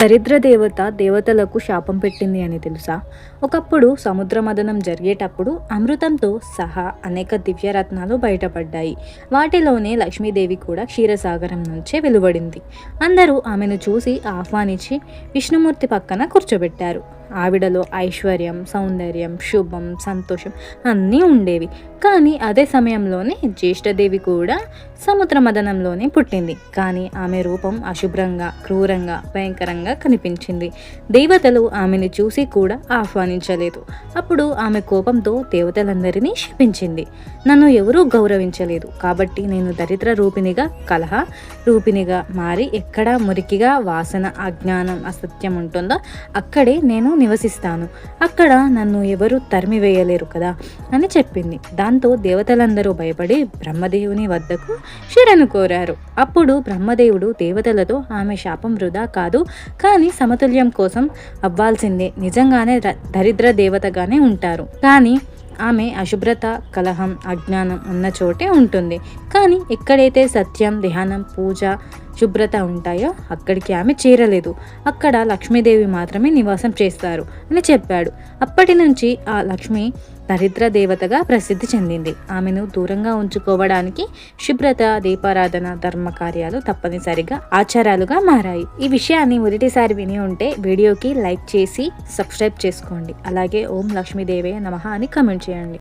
దరిద్ర దేవత దేవతలకు శాపం పెట్టింది అని తెలుసా? ఒకప్పుడు సముద్ర మథనం జరిగేటప్పుడు అమృతంతో సహా అనేక దివ్యరత్నాలు బయటపడ్డాయి. వాటిలోనే లక్ష్మీదేవి కూడా క్షీరసాగరం నుంచే వెలువడింది. అందరూ ఆమెను చూసి ఆహ్వానించి విష్ణుమూర్తి పక్కన కూర్చోబెట్టారు. ఆవిడలో ఐశ్వర్యం, సౌందర్యం, శుభం, సంతోషం అన్నీ ఉండేవి. కానీ అదే సమయంలోనే జ్యేష్ఠదేవి కూడా సముద్ర మదనంలోనే పుట్టింది. కానీ ఆమె రూపం అశుభ్రంగా, క్రూరంగా, భయంకరంగా కనిపించింది. దేవతలు ఆమెను చూసి కూడా ఆహ్వానించలేదు. అప్పుడు ఆమె కోపంతో దేవతలందరినీ శపించింది. నన్ను ఎవరూ గౌరవించలేదు కాబట్టి నేను దరిద్ర రూపిణిగా, కలహ రూపిణిగా మారి ఎక్కడ మురికిగా, వాసన, అజ్ఞానం, అసత్యం ఉంటుందో అక్కడే నేను నివసిస్తాను. అక్కడ నన్ను ఎవరు తరిమివేయలేరు కదా అని చెప్పింది. దాంతో దేవతలందరూ భయపడి బ్రహ్మదేవుని వద్దకు శరణు కోరారు. అప్పుడు బ్రహ్మదేవుడు దేవతలతో ఆమె శాపం వృధా కాదు, కానీ సమతుల్యం కోసం అవ్వాల్సిందే. నిజంగానే దరిద్ర దేవతగానే ఉంటారు, కానీ ఆమె అశుభ్రత, కలహం, అజ్ఞానం ఉన్న చోటే ఉంటుంది. కానీ ఎక్కడైతే సత్యం, ధ్యానం, పూజ, శుభ్రత ఉంటాయో అక్కడికి ఆమె చేరలేదు. అక్కడ లక్ష్మీదేవి మాత్రమే నివాసం చేస్తారు అని చెప్పాడు. అప్పటి నుంచి ఆ లక్ష్మి దరిద్ర దేవతగా ప్రసిద్ధి చెందింది. ఆమెను దూరంగా ఉంచుకోవడానికి శుభ్రత, దీపారాధన, ధర్మ కార్యాలు తప్పనిసరిగా ఆచారాలుగా మారాయి. ఈ విషయాన్ని మొదటిసారి విని ఉంటే వీడియోకి లైక్ చేసి సబ్స్క్రైబ్ చేసుకోండి. అలాగే ఓం లక్ష్మీదేవే నమః అని కామెంట్ చేయండి.